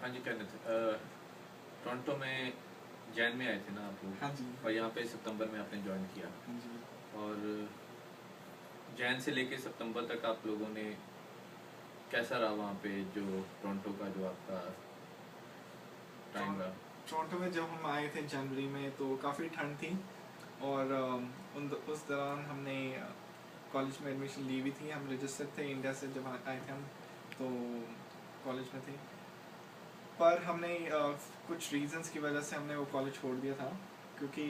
हाँ जी Kenneth, Toronto में जैन में आए थे ना आप लोग? हाँ जी। और यहाँ पे सितंबर में आपने ज्वाइन किया। हाँ जी। और जैन से लेके सितंबर तक आप लोगों ने कैसा रहा वहाँ पे, जो टोरंटो का जो आपका टाइम रहा? टोरंटो में जब हम आए थे जनवरी में तो काफ़ी ठंड थी और उस दौरान हमने कॉलेज में एडमिशन ली हुई थी। हम रजिस्टर्ड थे इंडिया से जब आए थे हम, तो कॉलेज में थे। पर हमने कुछ रीजंस की वजह से हमने वो कॉलेज छोड़ दिया था, क्योंकि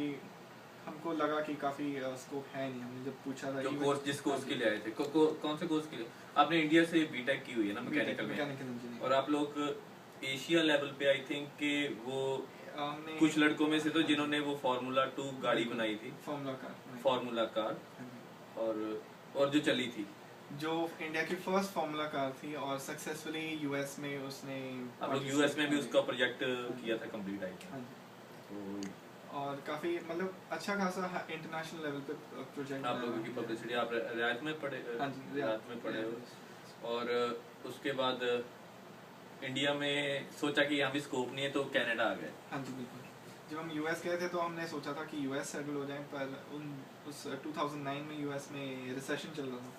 हमको लगा कि काफ़ी स्कोप है नहीं। हमने जब पूछा था जो कोर्स, जिस कोर्स के लिए आए थे, कौन से कोर्स के लिए? आपने इंडिया से बीटेक की हुई है ना, मैकेनिकल में। इंजीनियरिंग। और आप लोग एशिया लेवल पे आई थिंक कि वो हमने कुछ लड़कों में से तो जिन्होंने वो फार्मूला 2 गाड़ी बनाई थी, फार्मूला कार, और जो चली थी, जो इंडिया की फर्स्ट फार्मूला कार थी और सक्सेसफुली यूएस में उसने, आप लोग यूएस में भी उसका प्रोजेक्ट किया था कंप्लीट आई थिंक। तो और काफ़ी मतलब अच्छा खासा इंटरनेशनल लेवल पे प्रोजेक्ट आप लोगों की पब्लिसिटी, आप रियायत में पढ़े? हाँ जी, रियायत में पढ़े हो। और उसके बाद इंडिया में सोचा कि यहाँ भी स्कोप नहीं है तो कनाडा आ गए। हाँ जी बिल्कुल। जब हम यूएस गए थे तो हमने सोचा था कि यूएस सेटल हो जाए, पर उस 2009 में यूएस में रिसेशन चल रहा था,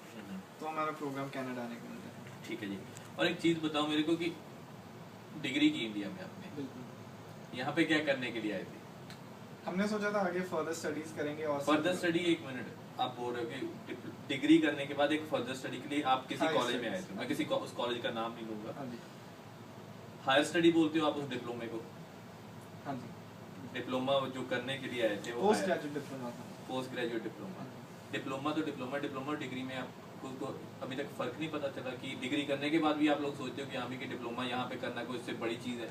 तो हमारा प्रोग्राम कनाडा आने का बन गया। ठीक है जी। और एक चीज़ बताओ मेरे को कि डिग्री की इंडिया में आपने, बिल्कुल, यहाँ पे क्या करने के लिए आए थे? हमने सोचा था आगे फर्दर स्टडीज करेंगे। और फर्दर स्टडी, एक मिनट, आप बोल रहे हो कि डिग्री करने के बाद एक फर्दर स्टडी के लिए आप किसी कॉलेज में आए थे? मैं किसी उस कॉलेज का नाम नहीं लूंगा। हायर स्टडी बोलते हो आप उस डिप्लोमे को? हाँ जी, डिप्लोमा जो करने के लिए आए थे वो पोस्ट ग्रेजुएट डिप्लोमा था। Post graduate diploma. डिप्लोमा तो डिप्लोमा डिग्री में आपको तो अभी तक फर्क नहीं पता चला कि डिग्री करने के बाद भी आप लोग सोचते हो कि हाँ भी कि डिप्लोमा यहाँ पे करना कोई इससे बड़ी चीज़ है?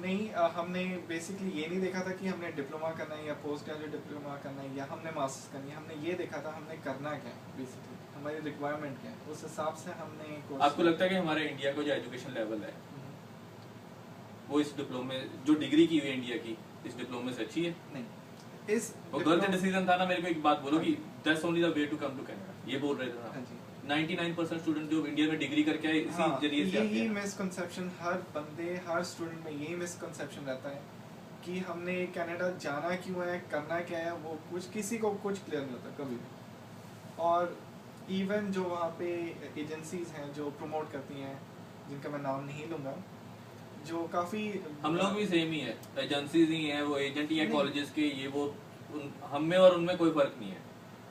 नहीं, हमने बेसिकली ये नहीं देखा था कि हमने डिप्लोमा करना है या पोस्ट ग्रेजुएट डिप्लोमा करना है या हमने मास्टर्स करनी है। हमने ये देखा था हमने करना क्या है, बेसिकली हमारी रिक्वायरमेंट क्या है, उस हिसाब से हमने। आपको लगता है कि हमारे इंडिया का जो एजुकेशन लेवल है वो इस डिप्लोमे, जो डिग्री की हुई है इंडिया की, इस डिप्लोमे से अच्छी है? नहीं, इस वो गलत डिसीजन था ना। मेरे को एक बात बोलो कि that's only the way to come to Canada, ये बोल रहे थे ना। हाँ जी, 99% स्टूडेंट जो इंडिया में डिग्री करके आए इसी जरिए से आते हैं। यही मिसकंसेप्शन हर बंदे, हर स्टूडेंट में यही मिसकंसेप्शन रहता है कि हमने कनाडा जाना क्यों है, करना क्या है, वो कुछ किसी को कुछ क्लियर नहीं होता कभी भी। और इवन जो वहाँ पे एजेंसीज हैं जो प्रमोट करती हैं, जिनका मैं नाम नहीं लूँगा, जो काफ़ी, हम लोग भी सेम ही है, एजेंसीज ही हैं, वो एजेंट ही हैं कॉलेजेस के, ये वो हम में और उनमें कोई फर्क नहीं है।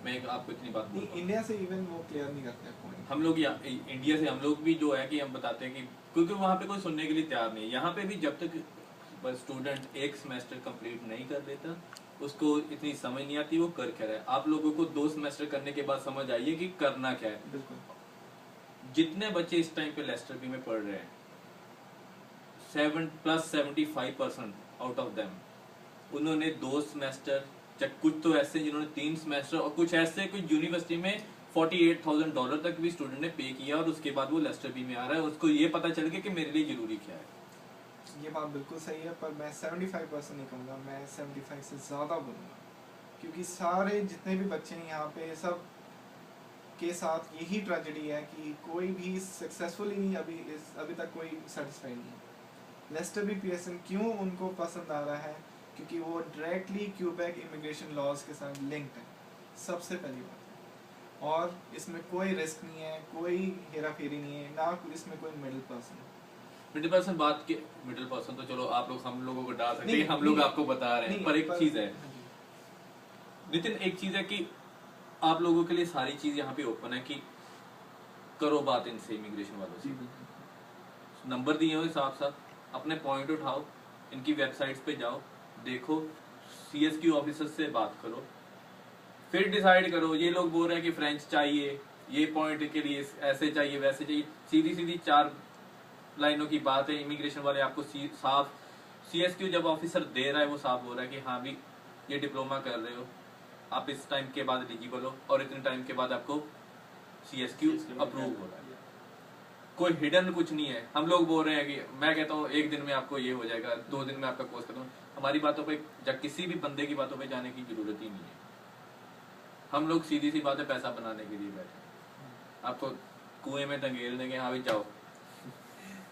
मैं आपको इतनी बात बोल रहा हूं, इंडिया से इवन वो क्लियर नहीं करते पॉइंट। हम लोग इंडिया से हम लोग भी जो है कि हम बताते हैं कि क्योंकि वहाँ पे कोई सुनने के लिए तैयार नहीं है। यहाँ पे भी जब तक स्टूडेंट एक सेमेस्टर कंप्लीट नहीं कर देता उसको इतनी समझ नहीं आती वो कर क्या रहा है। आप लोगों को 2 सेमेस्टर करने के बाद समझ आई है कि करना क्या है। बिल्कुल। जितने बच्चे इस टाइम पे लेस्टर बी में पढ़ रहे हैं, 75% आउट ऑफ देम उन्होंने 2 सेमेस्टर, कुछ तो ऐसे जिन्होंने 3 सेमेस्टर, और कुछ ऐसे कुछ यूनिवर्सिटी में $48,000 तक भी स्टूडेंट ने पे किया और उसके बाद वो लेस्टर बी में आ रहा है। उसको ये पता चल गया कि मेरे लिए जरूरी क्या है। ये बात बिल्कुल सही है, पर मैं 75% नहीं कहूँगा, मैं 75 से ज़्यादा बोलूँगा, क्योंकि सारे जितने भी बच्चे हैं यहाँ पे सब के साथ यही ट्रेजेडी है कि कोई भी सक्सेसफुल ही नहीं, अभी तक कोई सेटिस्फाइड नहीं है। लेस्टर बी पीएसएन क्यों उनको पसंद आ रहा है? क्योंकि वो डायरेक्टली क्यूबेक इमिग्रेशन लॉज के साथ लिंक्ड है, सबसे पहली बात। और इसमें कोई रिस्क नहीं है, कोई हेरा फेरी नहीं है, ना इसमें कोई मिडिल पर्सन बात के मिडिल पर्सन तो चलो आप लोग हम लोगों को डाल सकते हैं, हम लोग आपको बता रहे हैं, पर एक चीज है नितिन, एक चीज है कि आप लोगों के लिए सारी चीज यहाँ पे ओपन है कि करो बात इनसे, इमिग्रेशन वालों से। नंबर दिए हुए साफ साफ, अपने पॉइंट उठाओ, इनकी वेबसाइट्स पे जाओ, देखो, CSQ ऑफिसर से बात करो, फिर डिसाइड करो। ये लोग बोल रहे हैं कि फ्रेंच चाहिए, ये पॉइंट के लिए ऐसे चाहिए वैसे चाहिए, सीधी सीधी 4 लाइनों की बात है। इमिग्रेशन वाले आपको साफ, CSQ जब ऑफिसर दे रहा है वो साफ बोल रहा है कि हाँ भी ये डिप्लोमा कर रहे हो, आप इस टाइम के बाद एलिजिबल हो और इतने टाइम के बाद आपको CSQ अप्रूव हो रहा है। कोई हिडन कुछ नहीं है। हम लोग बोल रहे हैं कि मैं कहता हूँ 1 दिन में आपको ये हो जाएगा, 2 दिन में आपका कोर्स खत्म। हमारी बातों पे किसी भी बंदे की बातों पे जाने की जरूरत ही नहीं है। हम लोग सीधी सी बात है पैसा बनाने के लिए बैठे, आपको कुएं में धंगेल देंगे, हाँ भी जाओ।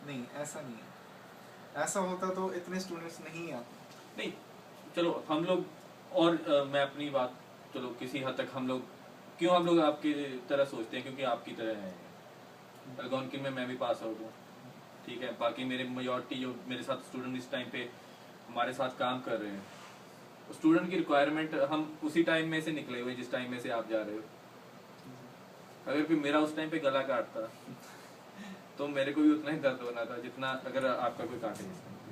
नहीं, ऐसा नहीं है। ऐसा होता तो इतने स्टूडेंट्स नहीं आते। नहीं चलो हम लोग और मैं अपनी बात, चलो किसी हद तक हम लोग, क्यों हम लोग आपकी तरह सोचते हैं, क्योंकि आपकी तरह है। एल्गोनकिल में मैं भी पास आउट हूँ, ठीक है, बाकी मेरे मेजॉरिटी जो मेरे साथ स्टूडेंट इस टाइम पे हमारे साथ काम कर रहे हैं, स्टूडेंट की रिक्वायरमेंट हम उसी टाइम में से निकले हुए जिस टाइम में से आप जा रहे हो। अगर फिर मेरा उस टाइम पे गला काटता तो मेरे को भी उतना ही दर्द होना था जितना अगर आपका कोई काटे इस टाइम पे,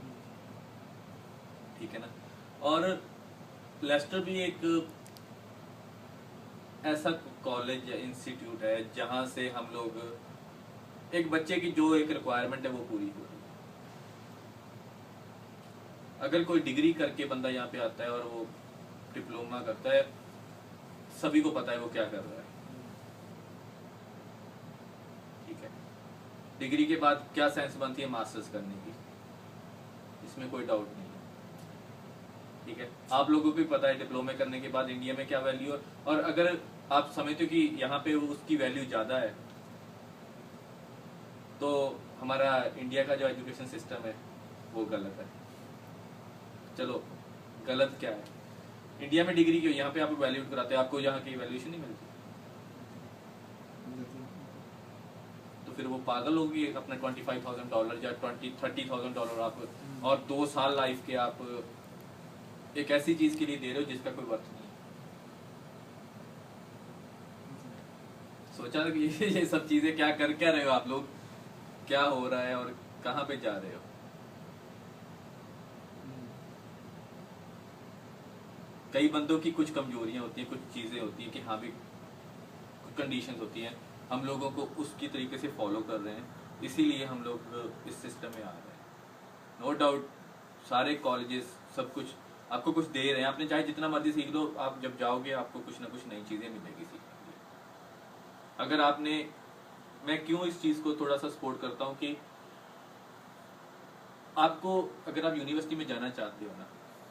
ठीक है ना। और लेस्टर भी एक ऐसा कॉलेज या इंस्टीट्यूट है जहां से हम लोग एक बच्चे की जो एक रिक्वायरमेंट है वो पूरी हो रही है। अगर कोई डिग्री करके बंदा यहाँ पे आता है और वो डिप्लोमा करता है, सभी को पता है वो क्या कर रहा है, ठीक है। डिग्री के बाद क्या सेंस बनती है मास्टर्स करने की, इसमें कोई डाउट नहीं है, ठीक है। आप लोगों को भी पता है डिप्लोमे करने के बाद इंडिया में क्या वैल्यू है, और अगर आप समझते हो कि यहाँ पे उसकी वैल्यू ज्यादा है, तो हमारा इंडिया का जो एजुकेशन सिस्टम है वो गलत है। चलो गलत क्या है, इंडिया में डिग्री क्यों, यहाँ पे आप वैल्यू कराते हैं, आपको यहाँ की वैल्यूएशन नहीं मिलती, तो फिर वो पागल होगी अपने $25,000 या $30,000 आप और 2 साल लाइफ के आप एक ऐसी चीज के लिए दे रहे हो जिसका कोई वर्थ नहीं है। सोचा कि ये सब चीजें क्या कर क्या रहे हो आप लोग, क्या हो रहा है और कहाँ पे जा रहे हो। कई बंदों की कुछ कमजोरियां होती हैं, कुछ चीजें होती हैं कि हाँ भी कुछ कंडीशंस होती हैं, हम लोगों को उसकी तरीके से फॉलो कर रहे हैं, इसीलिए हम लोग इस सिस्टम में आ रहे हैं। नो डाउट सारे कॉलेजेस सब कुछ आपको कुछ दे रहे हैं, आपने चाहे जितना मर्जी सीख लो, आप जब जाओगे आपको कुछ ना कुछ नई चीजें मिलेगी सीखने के लिए। अगर आपने, मैं क्यों इस चीज को थोड़ा सा सपोर्ट करता हूँ कि आपको अगर आप यूनिवर्सिटी में जाना चाहते हो ना,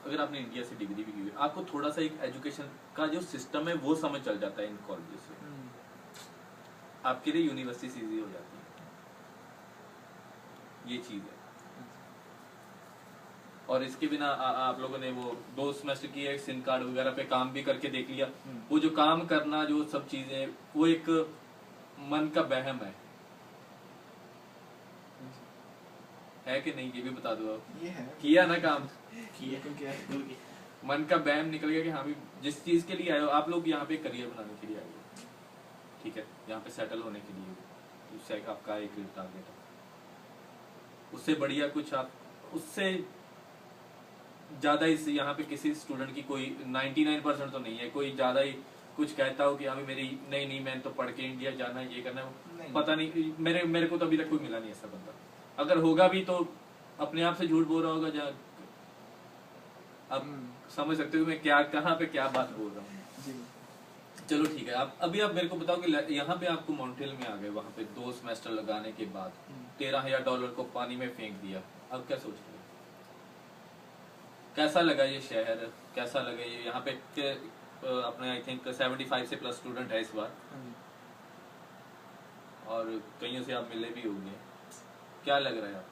अगर आपने इंडिया से डिग्री भी की है, आपको थोड़ा सा एक एजुकेशन का जो सिस्टम है वो समझ चल जाता है इन कॉलेज से, आपके लिए यूनिवर्सिटी इजी हो जाती है, ये चीज है। और इसके बिना आप लोगों ने वो 2 सेमेस्टर की एक सिम कार्ड वगैरह पे काम भी करके देख लिया, वो जो काम करना जो सब चीजें वो एक मन का वहम है कि नहीं, ये भी बता दो आप। ये है किया ना काम, किया क्योंकि मन का बैम निकल गया कि हाँ भी जिस चीज के लिए आए हो आप लोग, यहाँ पे करियर बनाने के लिए आए हो, ठीक है, यहाँ पे सेटल होने के लिए, उससे आपका एक टारगेट है, उससे बढ़िया कुछ आप, उससे ज्यादा इस यहाँ पे किसी स्टूडेंट की कोई 99% तो नहीं है, कोई ज्यादा ही कुछ कहता हो कि हाँ मेरी नहीं मैं तो पढ़ के इंडिया जाना है, ये करना है, पता नहीं, मेरे को तो अभी तक कोई मिला नहीं ऐसा बंदा, अगर होगा भी तो अपने आप से झूठ बोल रहा होगा। जहाँ अब समझ सकते हो मैं क्या कहाँ पे क्या बात बोल रहा हूँ। चलो ठीक है, आप अभी आप मेरे को बताओ कि यहाँ पे आपको मॉन्ट्रियल में आ गए, वहाँ पे 2 सेमेस्टर लगाने के बाद $13,000 को पानी में फेंक दिया, अब क्या सोच रहे हो, कैसा लगा ये शहर, कैसा लगा ये, यहाँ पे अपने आई थिंक 75 से प्लस स्टूडेंट है इस बार, और कईयों से आप मिले भी होंगे, क्या लग रहा है आपको?